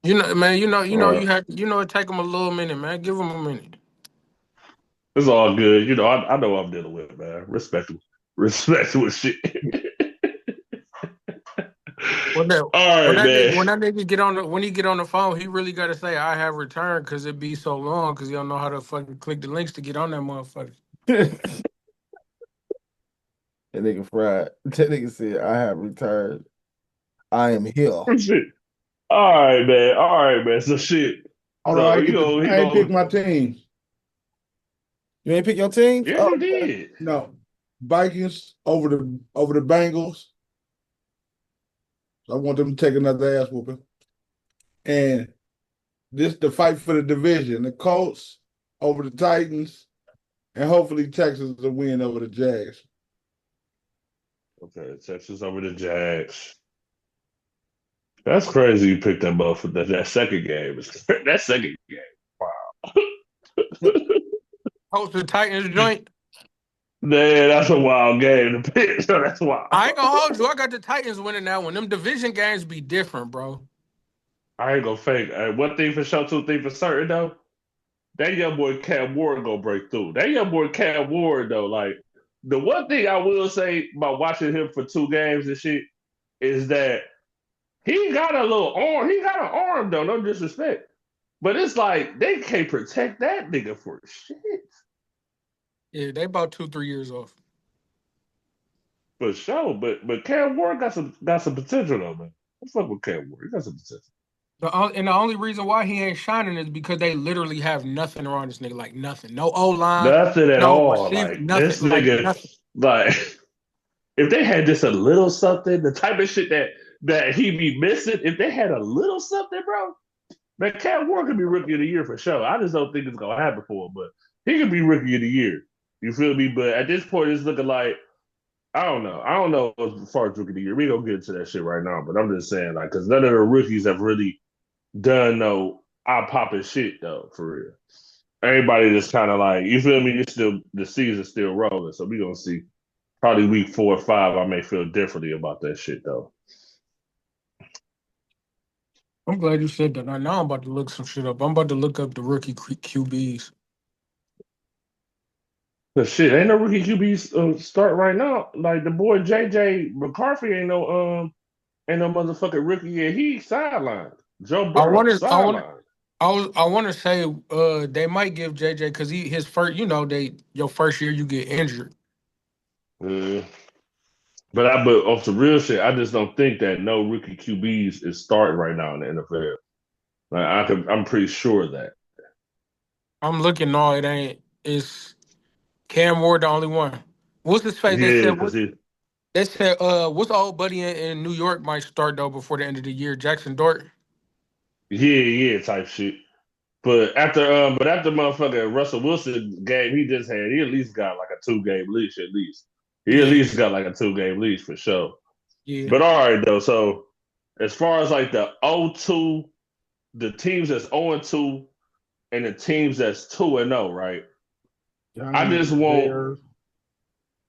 You know, man. Uh, It take them a little minute, man. Give them a minute. it's all good. I know what I'm dealing with, man. Respectable shit. When that All right, man. when that nigga get on when he get on the phone, he really got to say I have returned because it be so long because he don't know how to fucking click the links to get on that motherfucker. That nigga fried. That nigga said, I have returned. I am here. Shit. All right, man. So shit. Although So I get the I ain't pick my team. You ain't pick your teams? yes, Oh, you did. no. Vikings over the Bengals. So I want them to take another ass whooping. And this the fight for the division. The Colts over the Titans, and hopefully Texas will win over the Jags. Okay, Texas over the Jags. That's crazy. You picked them both for that second game. That second game. Wow. Host the Titans joint. Man, that's a wild game to pick. So that's wild. I ain't gonna hold you. I got the Titans winning that one. Them division games be different, bro. I ain't gonna fake. One thing for sure, two things for certain though. That young boy Cam Ward gonna break through. That young boy Cam Ward though, like the one thing I will say about watching him for 2 games and shit is that he got a little arm. He got an arm though, no disrespect. But it's like they can't protect that nigga for shit. Yeah, they about 2-3 years off. For sure. But Cam Ward got some potential though, man. What's up with Cam Ward? He got some potential. And the only reason why he ain't shining is because they literally have nothing around this nigga, like nothing. No O line, Nothing at no all. receiver, Like nothing, this like nigga, nothing. like if they had just a little something, the type of shit that he be missing, if they had a little something, bro, man, Cam Ward could be rookie of the year for sure. I just don't think it's gonna happen for him, but he could be rookie of the year. You feel me? But at this point, it's looking like I don't know. I don't know as far as rookie of the year. We gonna get into that shit right now, but I'm just saying, like, because none of the rookies have really done no eye popping shit though, for real. Everybody just kind of like you feel me. It's still the season's still rolling, so we gonna see. Probably week 4 or 5, I may feel differently about that shit though. I'm glad you said that. Now I'm about to look some shit up. I'm about to look up the rookie QBs. But shit, ain't no rookie QBs start right now. Like the boy JJ McCarthy ain't no motherfucking rookie yet. He sidelined. Joe I Burrow wanted, I wanted, sidelined. I want to say they might give JJ because his first, they your first year you get injured. Uh, but off the real shit, I just don't think that no rookie QBs is starting right now in the NFL. Like I'm pretty sure of that. I'm looking. No, it ain't. It's Cam Ward the only one. What's his face? Yeah, because he They said what's the old buddy in New York might start though before the end of the year? Jackson Dort. yeah type shit. But after motherfucking Russell Wilson game he just had, he at least got like a 2 game leash at least. He at Yeah, least got like a 2 game leash for sure. yeah. But all right though, so as far as like the 0-2, the teams that's 0-2 and the teams that's 2-0, right? I Giants, just want Bears,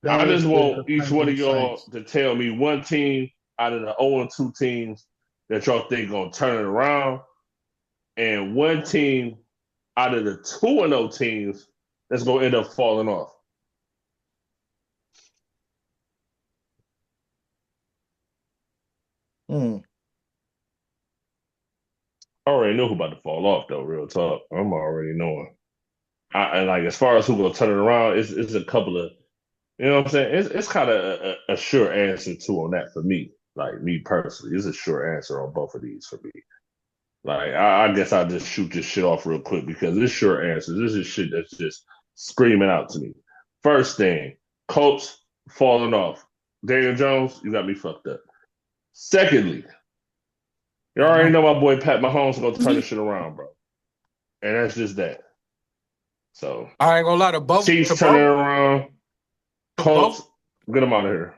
I Dallas, just want Bears, each one of Panthers, y'all Saints. to tell me one team out of the 0-2 teams that y'all think gonna turn it around, and one team out of the 2-0 teams that's gonna end up falling off. Hmm. I already know who about to fall off though. Real talk, I'm already knowing. And like as far as who gonna turn it around, it's a couple of you know what I'm saying. It's kind of a sure answer too on that for me. Like me personally, it's a sure answer on both of these for me. Like I guess I'll just shoot this shit off real quick because this sure answers. This is shit that's just screaming out to me. First thing, Colts falling off. Daniel Jones, you got me fucked up. Secondly, you already Uh-huh. know my boy Pat Mahomes gonna turn this shit around, bro. And that's just that. So I ain't gonna lie to both Chiefs turning around, to both Colts, get them out of here.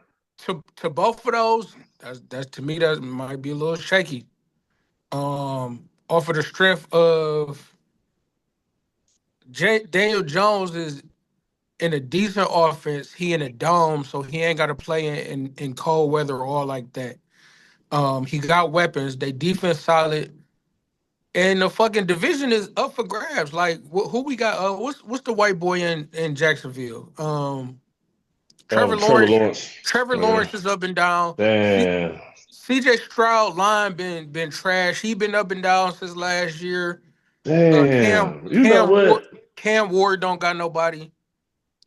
to both of those. That's to me that might be a little shaky. Off of the strength of Daniel Jones is in a decent offense. He in a dome, so he ain't got to play in cold weather or all like that. He got weapons. They defense solid. And the fucking division is up for grabs. Like who we got? What's the white boy in Jacksonville? Trevor Trevor Lawrence. Lawrence. Trevor Yeah. Lawrence is up and down. Damn. CJ Stroud line been trash. He been up and down since last year. Cam Damn. You know Cam Ward what? Cam Ward don't got nobody.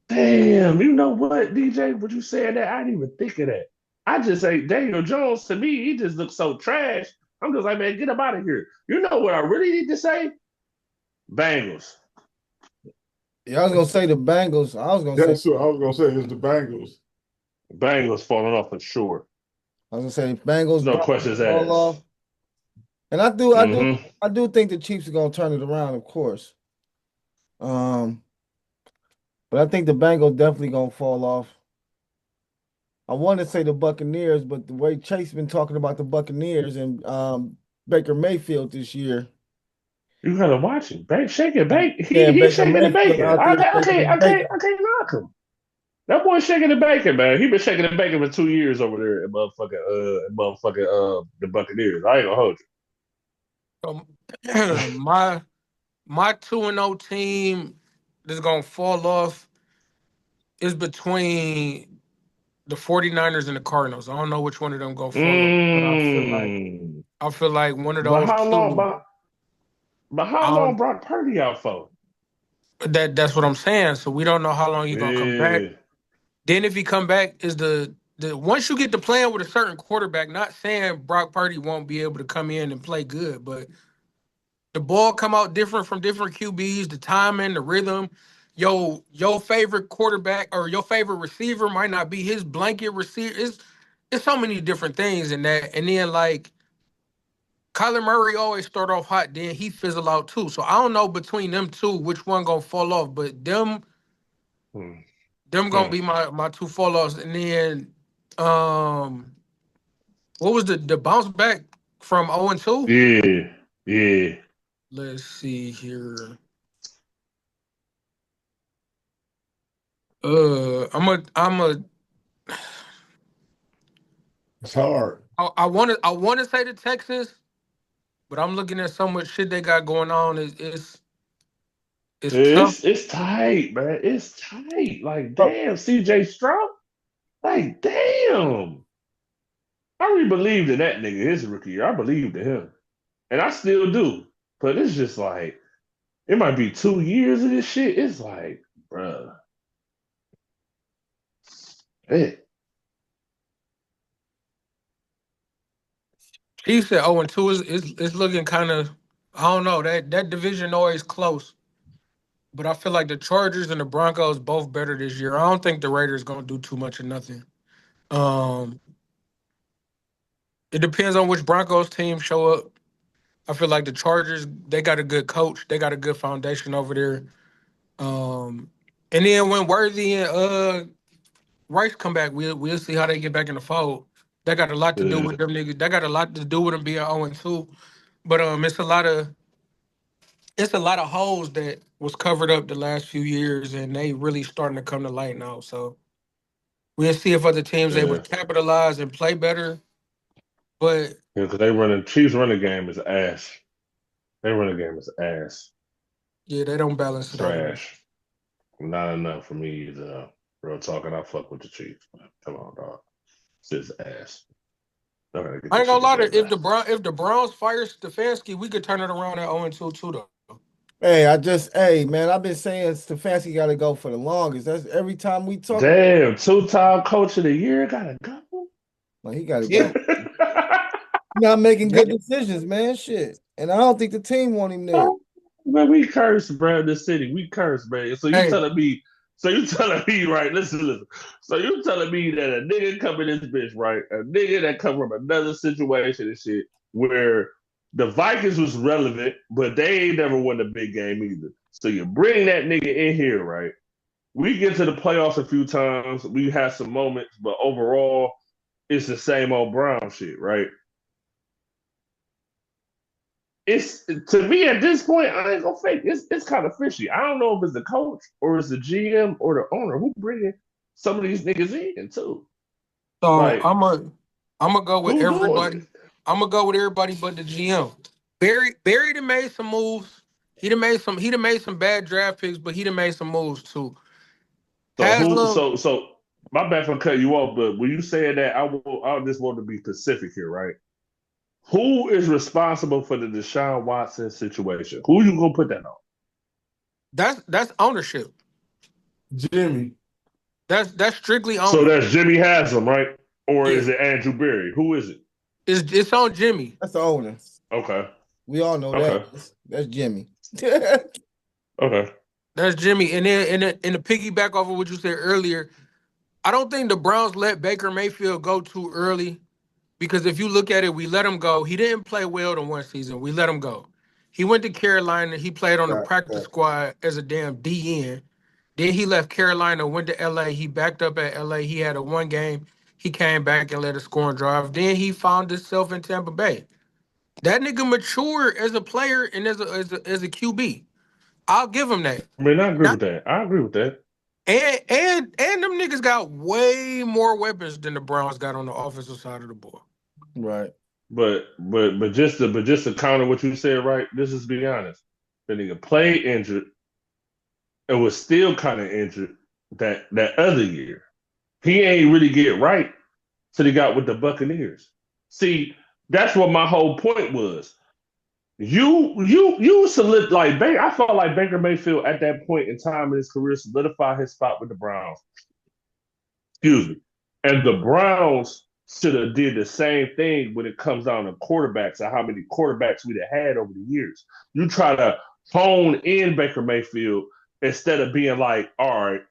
Damn. You know what, DJ? What you saying that? I didn't even think of that. I just say Daniel Jones to me, he just looks so trash. I'm just like, man, get him out of here. You know what I really need to say? Bengals. Yeah, I was gonna say the Bengals. I was gonna That's say what I was gonna say. It's the Bengals. Bengals falling off for sure. Bengals No probably questions fall off. asked. And I do Mm-hmm. think the Chiefs are gonna turn it around, of course. But I think the Bengals definitely gonna fall off. I want to say the Buccaneers, but the way Chase been talking about the Buccaneers and Baker Mayfield this year. You gotta watch him. Shake it, bake. Yeah, He's Baker shaking the Mayfield bacon. out there shaking the bacon. I can't knock him. That boy shaking the bacon, man. He been shaking the bacon for 2 years over there at the Buccaneers. I ain't gonna hold My 2-0 team that's gonna fall off is between the 49ers and the Cardinals. I don't know which one of them gonna you. fall off, but I feel like one of But those how long? two. But how I long don't. Brock Purdy out for? That's what I'm saying. So we don't know how long he's gonna come back. Yeah. Then if he come back, is the once you get to playing with a certain quarterback, not saying Brock Purdy won't be able to come in and play good, but the ball come out different from different QBs, the timing, the rhythm. Your favorite quarterback or your favorite receiver might not be his blanket receiver. It's so many different things in that. And then like Kyler Murray always start off hot, then he fizzle out too. So I don't know between them two which one gonna fall off, but Hmm. them gonna be my two fall offs. And then what was the bounce back from 0-2? Yeah. Yeah. Let's see here. I'm a It's hard. I want to say the Texans, but I'm looking at so much shit they got going on. It's tough. It's tight, man. It's tight. Like, damn, CJ Stroud. Like, damn. I really believed in that nigga his rookie year. I believed in him. And I still do. But it's just like, it might be 2 years of this shit. It's like, bruh. Hey. He said 0-2 is looking kind of. I don't know that division always close, but I feel like the Chargers and the Broncos both better this year. I don't think the Raiders gonna do too much of nothing. Um, it depends on which Broncos team show up. I feel like the Chargers, they got a good coach. They got a good foundation over there. And then when Worthy and Rice come back, we'll see how they get back in the fold. That got a lot to do Yeah. with them niggas. That got a lot to do with them being 0-2. But it's a lot of holes that was covered up the last few years, and they really starting to come to light now. So we'll see if other teams able Yeah. to capitalize and play better. But Yeah, because they running Chiefs running game is ass. Their running game is ass. yeah, they don't balance it over there. Trash. Not enough for me either. Real talking, I fuck with the Chiefs. Come on, dog. It's just ass. I gotta get I ain't this shit gonna lie together, to man. if the Browns fire Stefanski, we could turn it around at 0-2 too though. Hey man, I've been saying Stefanski got to go for the longest. That's every time we talk about. Damn, two-time coach of the year gotta go. Like, he got to Yeah, go. Not making yeah. good decisions, man. Shit, and I don't think the team want him there. Man, we cursed, bro. The city, we cursed, man. Hey, So you telling me, right? Listen. So you telling me that a nigga come in this bitch, right? A nigga that come from another situation and shit, where the Vikings was relevant, but they ain't never won a big game either. So you bring that nigga in here, right? We get to the playoffs a few times. We have some moments, but overall, it's the same old Brown shit, right? It's to me at this point, I ain't gonna fake. It's kind of fishy. I don't know if it's the coach or it's the GM or the owner who bringing some of these niggas in too. so Like, I'm gonna go with who doing everybody. it? I'm gonna go with everybody but the GM. Barry done made some moves. He done made some bad draft picks, but he done made some moves too. So who? Haslam, So my bad for cutting you off, but when you said that, I just want to be specific here, right? Who is responsible for the Deshaun Watson situation? Who you gonna put that on? that's ownership. Jimmy. That's strictly So owner. that's Jimmy Haslam, right? Or Yeah, is it Andrew Berry? Who is it? it's on Jimmy. That's the owner. Okay. We all know Okay. that. That's Jimmy. Okay. That's Jimmy. And then in the piggyback off of what you said earlier, I don't think the Browns let Baker Mayfield go too early because if you look at it, we let him go. He didn't play well the one season. We let him go. He went to Carolina. He played on the practice squad as a damn DN. Then he left Carolina, went to LA. He backed up at LA. He had a one game. He came back and led a scoring drive. Then he found himself in Tampa Bay. That nigga matured as a player and as a QB. I'll give him that. I mean, I agree Not, with that. I agree with that. and them niggas got way more weapons than the Browns got on the offensive side of the ball. Right. But just to counter what you said, right? This is be honest. The nigga played injured and was still kind of injured that other year. He ain't really get right till he got with the Buccaneers. See, that's what my whole point was. You solid like Baker. I felt like Baker Mayfield at that point in time in his career solidified his spot with the Browns. Excuse me. And the Browns should have did the same thing when it comes down to quarterbacks and how many quarterbacks we'd have had over the years. You try to hone in Baker Mayfield instead of being like, all right,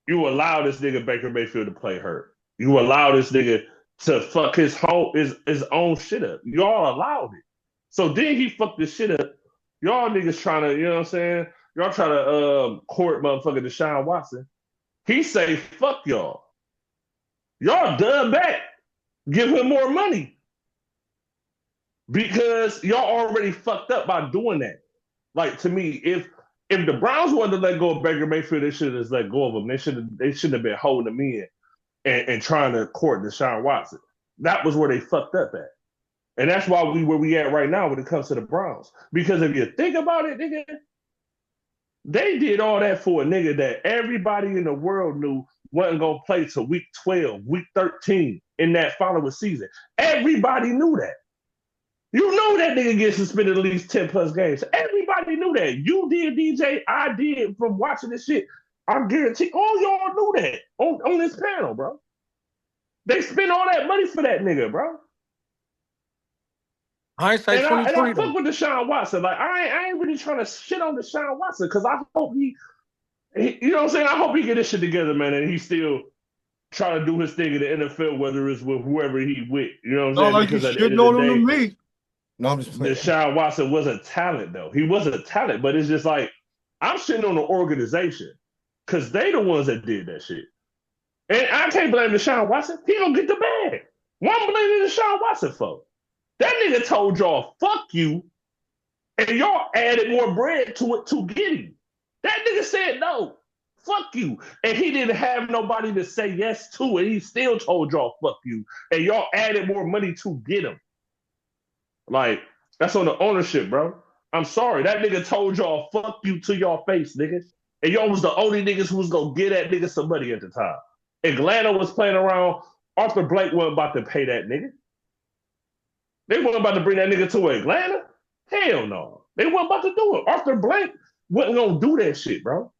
you allow this nigga Baker Mayfield to play hurt. You allow this nigga to fuck his own shit up. Y'all allowed it. So then he fucked this shit up. Y'all niggas trying to, you know what I'm saying? Y'all trying to court motherfucker Deshaun Watson. He say, fuck y'all. Y'all done back. Give him more money. Because y'all already fucked up by doing that. Like, to me, if the Browns wanted to let go of Baker Mayfield, they should have just let go of him. They shouldn't have been holding him in and trying to court Deshaun Watson. That was where they fucked up at. And that's why where we at right now when it comes to the Browns. Because if you think about it, nigga, they did all that for a nigga that everybody in the world knew wasn't going to play till week 12, week 13 in that following season. Everybody knew that. You know that nigga gets suspended at least 10 plus games. Everybody knew that. You did, DJ. I did from watching this shit. I guarantee all y'all knew that on this panel, bro. They spent all that money for that nigga, bro. Hindsight And 2020. I fuck with Deshaun Watson. Like I ain't really trying to shit on Deshaun Watson because I hope he, you know what I'm saying? I hope he get this shit together, man, and he still trying to do his thing in the NFL, whether it's with whoever he with. You know what I'm saying? Like because you at the end shitting of on the him day, to me. No, I'm just playing. Deshaun Watson was a talent, though. He was a talent, but it's just like I'm shitting on the organization because they the ones that did that shit. And I can't blame Deshaun Watson. He gonna get the bag. What I'm blaming Deshaun Watson for? That nigga told y'all, fuck you, and y'all added more bread to it to get him. That nigga said no, fuck you. And he didn't have nobody to say yes to it. He still told y'all, fuck you. And y'all added more money to get him. Like, that's on the ownership, bro. I'm sorry. That nigga told y'all, fuck you to y'all face, nigga. And y'all was the only niggas who was going to get that nigga some money at the time. Atlanta was playing around. Arthur Blank wasn't about to pay that nigga. They weren't about to bring that nigga to Atlanta. Hell no. They weren't about to do it. Arthur Blank wasn't going to do that shit, bro.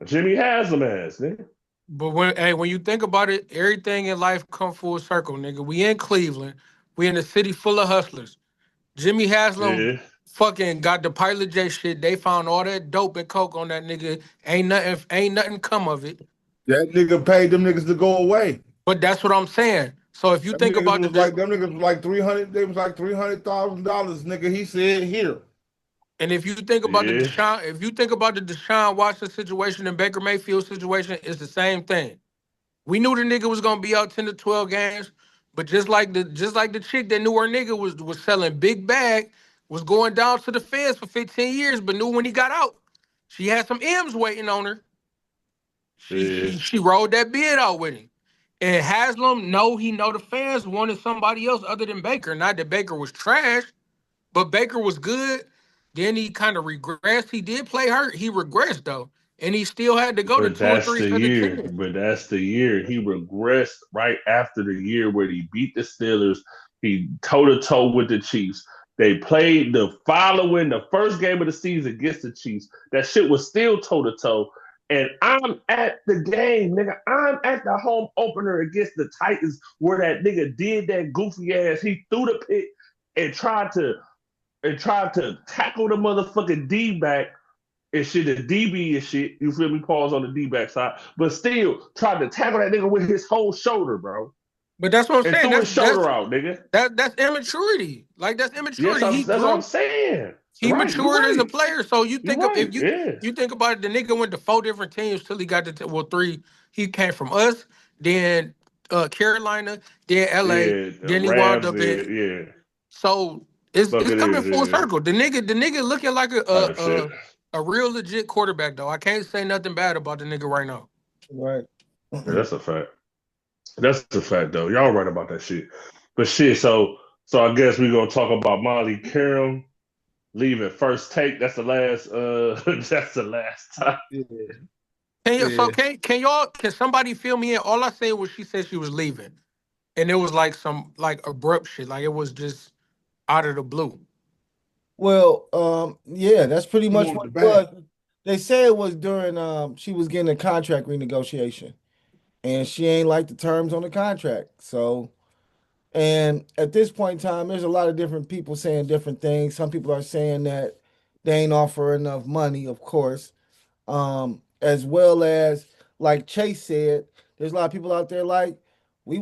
Jimmy Haslam ass, nigga. But when you think about it, everything in life come full circle, nigga. We in Cleveland. We in a city full of hustlers. Jimmy Haslam fucking got the Pilot J shit. They found all that dope and coke on that nigga. Ain't nothing come of it. That nigga paid them niggas to go away. But that's what I'm saying. So if you Them think niggas about was them niggas was like 300. They was like $300,000, nigga. He said here. and if you think about the Deshaun Watson situation and Baker Mayfield situation, it's the same thing. We knew the nigga was gonna be out 10 to 12 games, but just like the chick that knew her nigga was selling big bag, was going down to the feds for 15 years, but knew when he got out, she had some M's waiting on her. She rolled that bid out with him. And Haslam, no, he know the fans wanted somebody else other than Baker. Not that Baker was trash, but Baker was good. Then he kind of regressed. He did play hurt. He regressed though, and he still had to go to But 2 or 3 that's the for the year. team. But that's the year. He regressed right after the year where he beat the Steelers. He toe to toe with the Chiefs. They played the first game of the season against the Chiefs. That shit was still toe to toe. And I'm at the game, nigga. I'm at the home opener against the Titans where that nigga did that goofy ass. He threw the pick and tried to tackle the motherfucking D back and shit, the DB and shit. You feel me? Pause on the D back side, but still tried to tackle that nigga with his whole shoulder, bro, But that's what I'm and saying. threw his shoulder out, nigga. That's immaturity. Like that's Yes, immaturity. He that's what I'm grew. saying. He Right, you're matured as a right. player. So you You're think of right. if Yeah, you think about it, the nigga went to 4 different teams till he got to 3. He came from us, then Carolina, then LA, yeah. The then he wound Rams, up yeah, in. yeah. So it's coming Buccaneers, full yeah. circle. The nigga looking like Type shit. a real legit quarterback though. I can't say nothing bad about the nigga right now. Right. Yeah, that's a fact. That's a fact, though. Y'all right about that shit. But shit, so I guess we're gonna talk about Molly Karam leaving first take. That's the last. That's the last time. Yeah, So yeah. can somebody fill me in? All I said was she said she was leaving, and it was like some like abrupt shit. Like it was just out of the blue. Well, yeah, that's pretty He much wanted what the it bag. was. They say it was during she was getting a contract renegotiation and she ain't like the terms on the contract. So, and at this point in time, there's a lot of different people saying different things. Some people are saying that they ain't offer enough money, of course. As well as like Chase said, there's a lot of people out there like we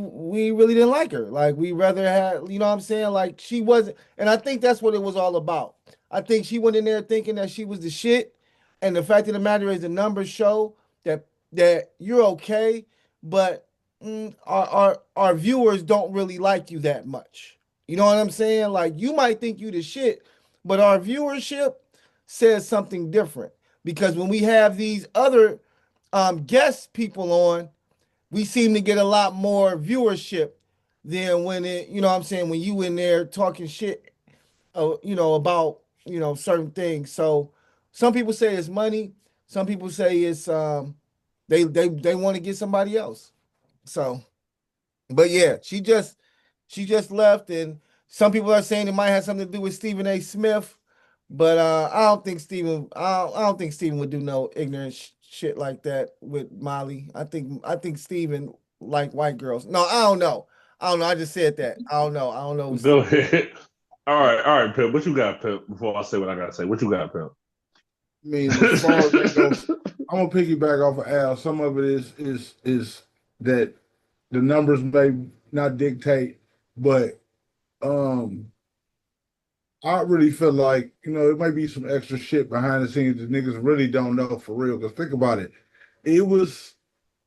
really didn't like her. Like we rather had, you know what I'm saying? Like she wasn't, and I think that's what it was all about. I think she went in there thinking that she was the shit, and the fact of the matter is the numbers show that you're okay, but our viewers don't really like you that much. You know what I'm saying? Like you might think you the shit, but our viewership says something different because when we have these other guest people on, we seem to get a lot more viewership than when it, you know what I'm saying, when you in there talking shit, about, certain things. So some people say it's money. Some people say it's they want to get somebody else. So, but yeah, she just left, and some people are saying it might have something to do with Stephen A. Smith, but I don't think Stephen would do no ignorant shit like that with Molly. I think Stephen like white girls. No, I don't know. I don't know. I just said that. I don't know. I don't know. Go ahead. All right, Pimp. What you got, Pimp? Before I say what I gotta say, what you got, Pimp? I mean, as far as that goes, I'm gonna piggyback off of Al. Some of it is that the numbers may not dictate, but um, I really feel like it might be some extra shit behind the scenes that niggas really don't know for real. Because think about it, it was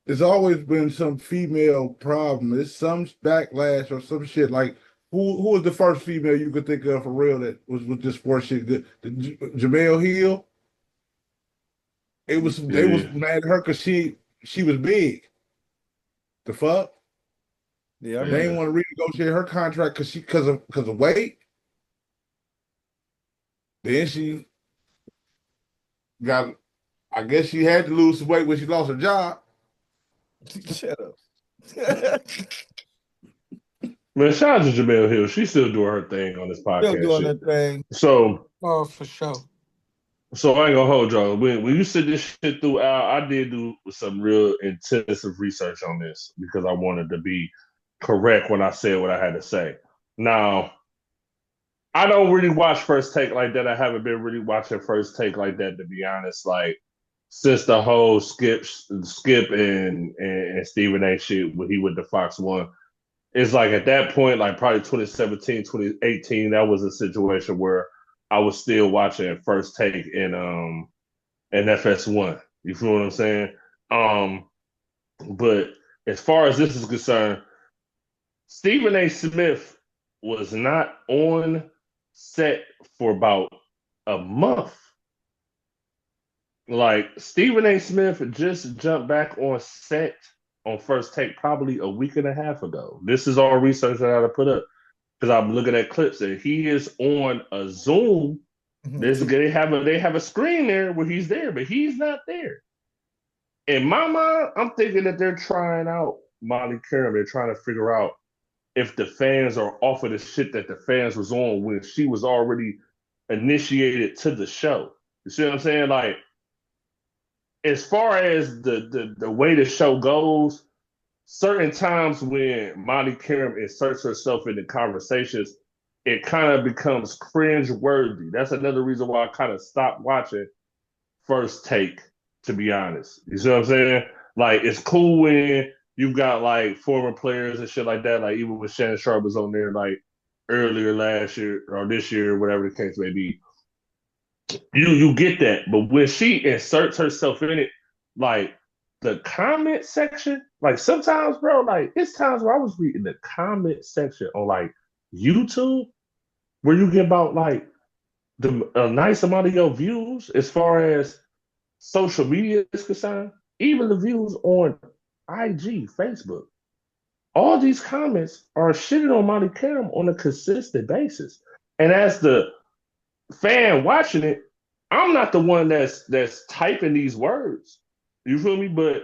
it's always been some female problem. It's some backlash or some shit. Like who was the first female you could think of for real that was with this sports shit? Jamel Hill. They was Yeah. mad at her because she was big. The fuck? Yeah, I They remember. didn't want to renegotiate her contract because of weight. Then she got, I guess she had to lose some weight when she lost her job. Shut up. Man, shout out to Jamel Hill. She's still doing her thing on this Still podcast doing shit. her thing. So Oh, for sure. I ain't gonna hold y'all. When you said this shit through Al, I did do some real intensive research on this because I wanted to be correct when I said what I had to say. Now, I don't really watch First Take like that. I haven't been really watching First Take like that, to be honest. Like since the whole Skip and Stephen A. shit when he went to Fox One, it's like at that point, like probably 2017, 2018, that was a situation where I was still watching First Take and FS1. You feel what I'm saying? But as far as this is concerned, Stephen A. Smith was not on set for about a month. Like Stephen A. Smith just jumped back on set on First Take probably a week and a half ago. This is all research that I put up because I'm looking at clips and he is on a Zoom. They have a screen there where he's there, but he's not there. In my mind, I'm thinking that they're trying out Molly Karam. They're trying to figure out if the fans are off of the shit that the fans was on when she was already initiated to the show. You see what I'm saying? Like, as far as the way the show goes, certain times when Molly Karam inserts herself into conversations, it kind of becomes cringe worthy. That's another reason why I kind of stopped watching First Take, to be honest. You see what I'm saying? Like, it's cool when you've got like former players and shit like that. Like, even when Shannon Sharp was on there like earlier last year or this year, whatever the case may be. You get that. But when she inserts herself in it, like the comment section, like sometimes, bro, like it's times where I was reading the comment section on like YouTube where you get about like a nice amount of your views as far as social media is concerned, even the views on IG, Facebook. All these comments are shitting on Molly Karam on a consistent basis. And as the fan watching it, I'm not the one that's typing these words. You feel me? But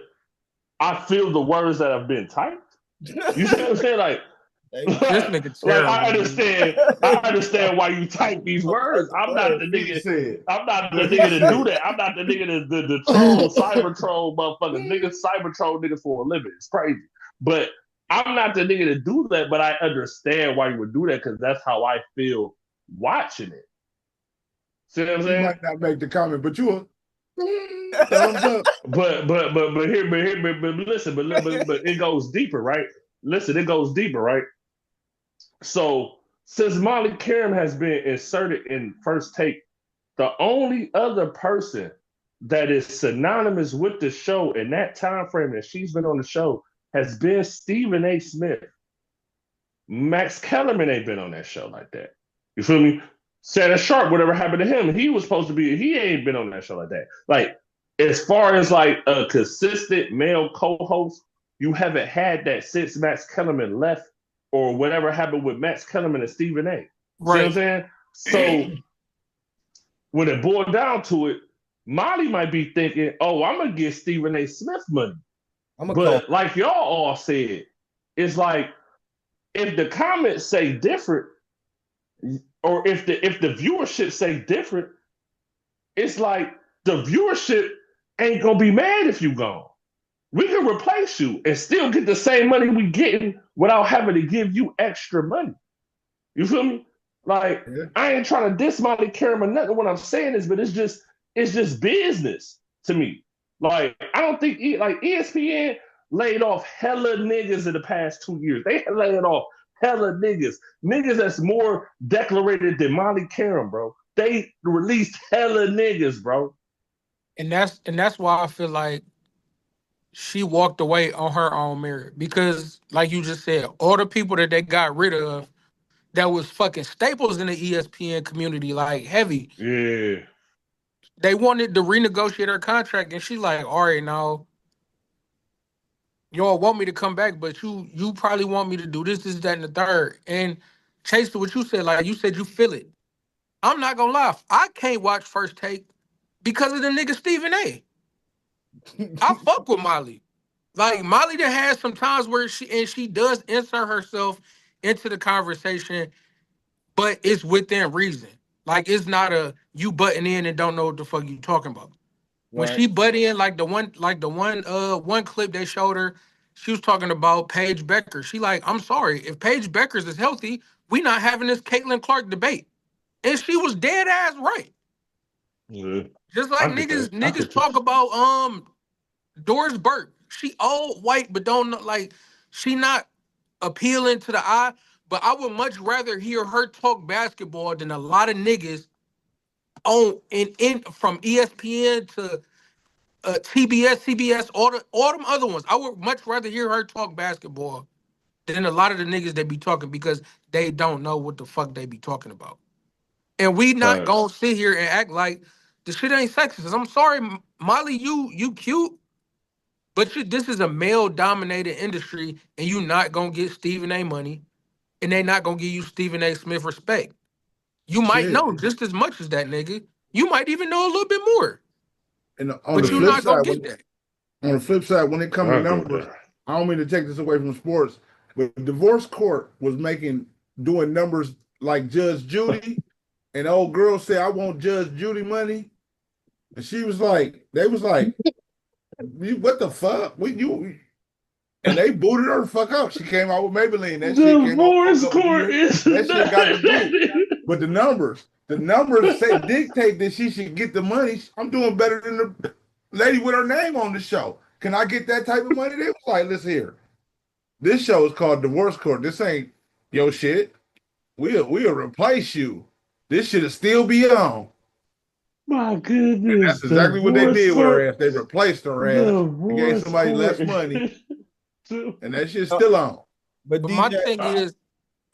I feel the words that have been typed. You see what I'm saying? Like, this nigga terrible. Like, I understand why you type these words. I'm not the nigga. I'm not the nigga to do that. I'm not the nigga to troll, cyber troll motherfuckers. Niggas cyber troll niggas for a living. It's crazy. But I'm not the nigga to do that, but I understand why you would do that because that's how I feel watching it. See what I'm saying? You might not make the comment, but you will. Thumbs up. But listen, but it goes deeper, right? Listen, it goes deeper, right? So since Molly Karam has been inserted in First Take, the only other person that is synonymous with the show in that time frame that she's been on the show has been Stephen A. Smith. Max Kellerman ain't been on that show like that. You feel me? Shannon Sharp, whatever happened to him, he was supposed to be, he ain't been on that show like that. Like, as far as like a consistent male co-host, you haven't had that since Max Kellerman left or whatever happened with Max Kellerman and Stephen A. Right. See what I'm saying? So when it boiled down to it, Molly might be thinking, oh, I'm going to give Stephen A. Smith money. But like y'all all said, it's like, if the comments say different, or if the viewership say different, it's like the viewership ain't gonna be mad if you gone. We can replace you and still get the same money we getting without having to give you extra money. You feel me? Like, I ain't trying to diss Molly Karam or nothing. What I'm saying is, but it's just business to me. Like, I don't think ESPN laid off hella niggas in the past 2 years. They laid off hella niggas that's more declarated than Molly Karam, bro. They released hella niggas, bro. And that's why I feel like she walked away on her own merit. Because, like you just said, all the people that they got rid of that was fucking staples in the ESPN community, like heavy. Yeah. They wanted to renegotiate her contract, and she like, all right, now, y'all want me to come back, but you probably want me to do this, that, and the third. And Chase, to what you said, like you said, you feel it. I'm not gonna lie, I can't watch First Take because of the nigga Stephen A. I fuck with Molly. Like, Molly done had some times where she does insert herself into the conversation, but it's within reason. Like, it's not a you butting in and don't know what the fuck you talking about. When she butt in, like the one clip they showed her, she was talking about Paige Becker. She like, I'm sorry, if Paige Beckers is healthy, we not having this Caitlin Clark debate. And she was dead ass right. Yeah. Just like niggas talk about Doris Burke. She all white, but don't know, like, she not appealing to the eye. But I would much rather hear her talk basketball than a lot of niggas on in from ESPN to TBS, CBS, all them other ones. I would much rather hear her talk basketball than a lot of the niggas that be talking because they don't know what the fuck they be talking about. And we not gonna sit here and act like the shit ain't sexist. I'm sorry, Molly, you cute, But this is a male-dominated industry, and you not gonna get Stephen A. money, and they not gonna give you Stephen A. Smith respect. You might Shit. know just as much as that nigga. You might even know a little bit more, And on the but you're flip not gonna side, get that. when it comes to I agree with numbers, that. I don't mean to take this away from sports, but divorce court was doing numbers like Judge Judy, and the old girl said, "I want Judge Judy money," and they was like, "What the fuck? You?" And they booted her the fuck out. She came out with Maybelline. That shit came out for a Divorce couple court years. is That shit got the boot. not- But the numbers say dictate that she should get the money. I'm doing better than the lady with her name on the show. Can I get that type of money? They was like, listen here. This show is called Divorce Court. This ain't your shit. We'll replace you. This should still be on. My And goodness, that's exactly what they divorce did with her court, ass. They replaced her ass and gave divorce somebody less court. money, and that shit's still on. But But DJ,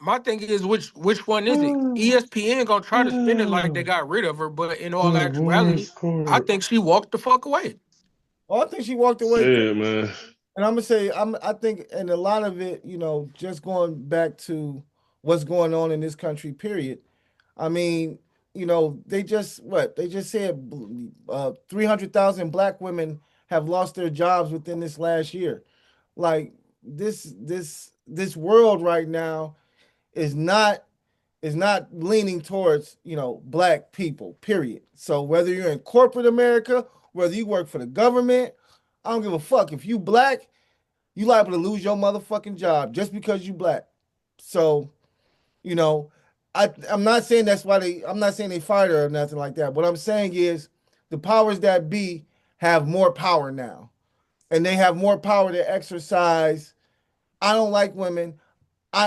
my thing is, which one is it? ESPN gonna try to spin it like they got rid of her, but in all actuality, Divorce I court. think she walked the fuck away. I think she walked away. Shit, man. And I'm gonna say, I think, and a lot of it, just going back to what's going on in this country, period. I mean, they just said 300,000 black women have lost their jobs within this last year. Like this world right now is not leaning towards black people. Period. So whether you're in corporate America, whether you work for the government, I don't give a fuck. If you black, you liable to lose your motherfucking job just because you black. So, you know, I'm not saying I'm not saying they fired her or nothing like that. What I'm saying is the powers that be have more power now. And they have more power to exercise. I don't like women.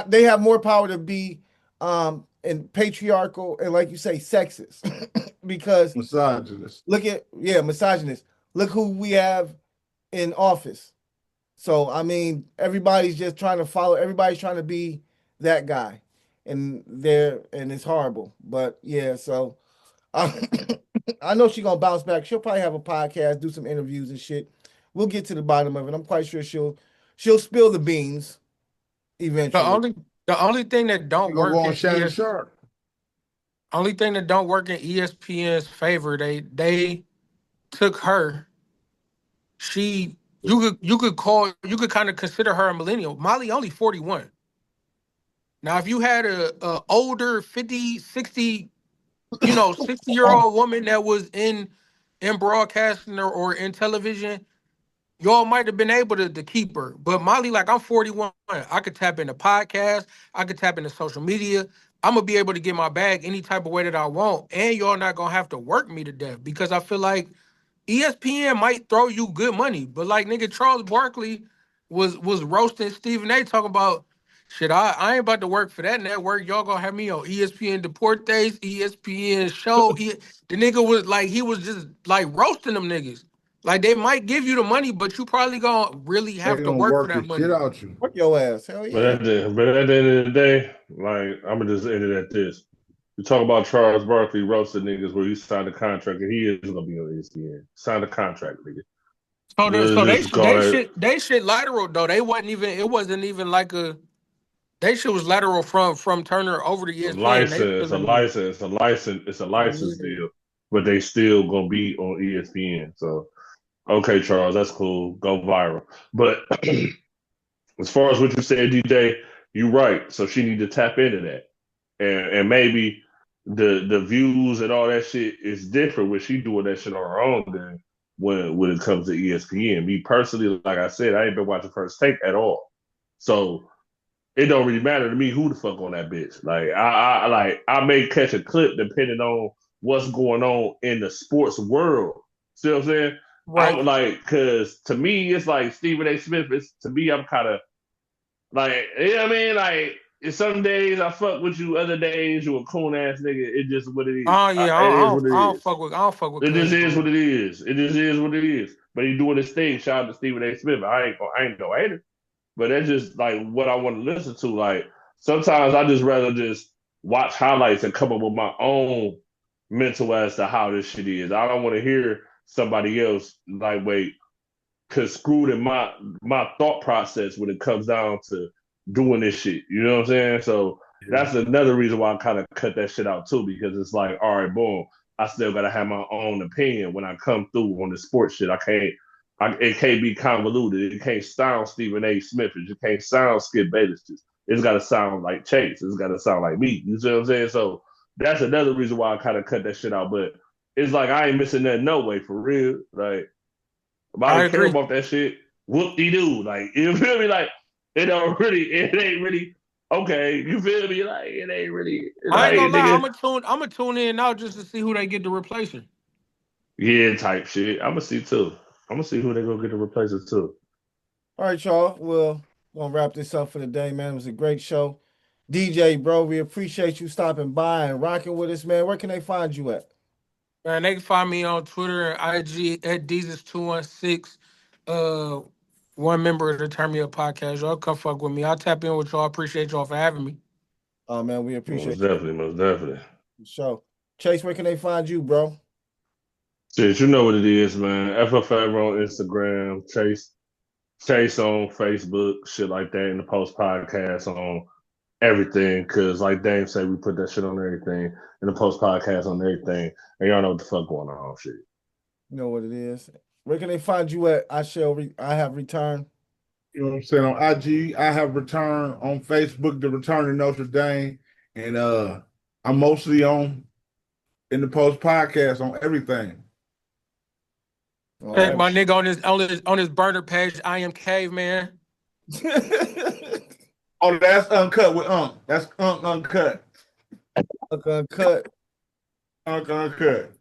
They have more power to be and patriarchal and, like you say, sexist. Because Misogynist. look at misogynist. Look who we have in office. So I mean, everybody's just trying to follow. Everybody's trying to be that guy, and it's horrible. But yeah, so I know she's gonna bounce back. She'll probably have a podcast, do some interviews and shit. We'll get to the bottom of it. I'm quite sure she'll spill the beans The eventually. only thing that don't You gonna work go in on Shannon Sharp? only thing that don't work in ESPN's favor, they took her. You could kind of consider her a millennial. Molly only 41. Now if you had a older 50, 60, 60-year-old woman that was in broadcasting or in television, y'all might have been able to keep her. But Molly, like, I'm 41. I could tap into podcasts. I could tap into social media. I'm gonna be able to get my bag any type of way that I want. And y'all not gonna have to work me to death because I feel like ESPN might throw you good money. But like nigga, Charles Barkley was roasting Stephen A talking about shit. I ain't about to work for that network. Y'all gonna have me on ESPN Deportes, ESPN show. The nigga was like, he was just like roasting them niggas. Like they might give you the money, but you probably gonna really They have to gonna work for work that the shit money. out you. Fuck your ass. Hell yeah. But at the end of the day, like I'm gonna just end it at this. You talk about Charles Barkley roasting niggas where he signed a contract and he is gonna be on ESPN. Signed a contract, nigga. So Just go ahead. they shit lateral though. It wasn't even like a they shit was lateral from Turner over to ESPN. They License, still in it's a license deal, but they still gonna be on ESPN. So okay, Charles, that's cool. Go viral. But as far as what you said, DJ, you're right. So she need to tap into that, and maybe the views and all that shit is different when she doing that shit on her own than when it comes to ESPN. Me personally, like I said, I ain't been watching First Take at all, so it don't really matter to me who the fuck on that bitch. Like I may catch a clip depending on what's going on in the sports world. See what I'm saying? right. I'm like, cause to me, it's like Stephen A. Smith. It's to me, I'm kind of like, you know what I mean? Like, some days I fuck with you, other days you a coon ass nigga. It just what it is. Oh yeah, It is what it is. I don't fuck with It just Cuz, is bro. what it is. It just is what it is. But he doing his thing. Shout out to Stephen A. Smith. I ain't no hater. But that's just like what I want to listen to. Like sometimes I just rather just watch highlights and come up with my own mental as to how this shit is. I don't want to hear somebody else like, wait, screwed in my thought process when it comes down to doing this shit. You know what I'm saying? So that's another reason why I kind of cut that shit out too, because it's like, all right, boom, I still gotta have my own opinion when I come through on the sports shit. It can't be convoluted. It can't sound Stephen A. Smith. It can't sound Skip Bayless. It's gotta sound like Chase. It's gotta sound like me. You see what I'm saying? So that's another reason why I kind of cut that shit out. But it's like I ain't missing that no way for real. Like if I I don't care agree. about that shit, whoop de doo. Like you feel me? Like it ain't really okay. You feel me? Like it ain't really I like ain't gonna lie. nigga. I'm gonna tune in now just to see who they get to replace him. Yeah, type shit. I'm gonna see too. I'm gonna see who they gonna get to replace it too. All right, y'all. Well, we're gonna wrap this up for the day, man. It was a great show. DJ, bro, we appreciate you stopping by and rocking with us, man. Where can they find you at? Man, they can find me on Twitter and IG at Jesus216. One member of the Turn Me Up podcast. Y'all come fuck with me. I'll tap in with y'all. Appreciate y'all for having me. Oh man, we Most appreciate definitely, most definitely. the show. Chase, where can they find you, bro? Shit, you know what it is, man. FFA on Instagram, Chase on Facebook, shit like that, in the Post podcast on everything. Cause like Dame said, we put that shit on everything, in the Post podcast on everything. And y'all know what the fuck going on, shit. You know what it is. Where can they find you at? I have returned. You know what I'm saying? On IG, I have returned. On Facebook, the Return to Notre Dame. And I'm mostly on in the Post podcast on everything. All Check right. my nigga on his burner page. I am caveman. Oh, that's uncut with Unc. That's uncut. Uncut. Uncut.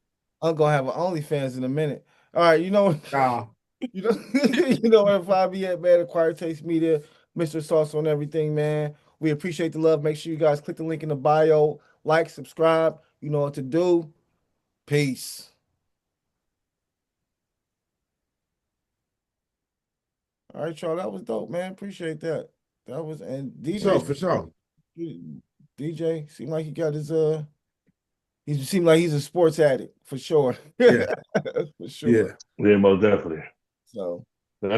I'm gonna have an OnlyFans in a minute. All right, you know, Nah. you know, you know where to find me at, man. Acquired Taste Media, Mr. Sauce on everything, man. We appreciate the love. Make sure you guys click the link in the bio, like, subscribe. You know what to do. Peace. All right, y'all. That was dope, man. Appreciate that. That was and DJ For sure. DJ seemed like he got his he seemed like he's a sports addict for sure. Yeah. For sure. Yeah. Yeah, most definitely. So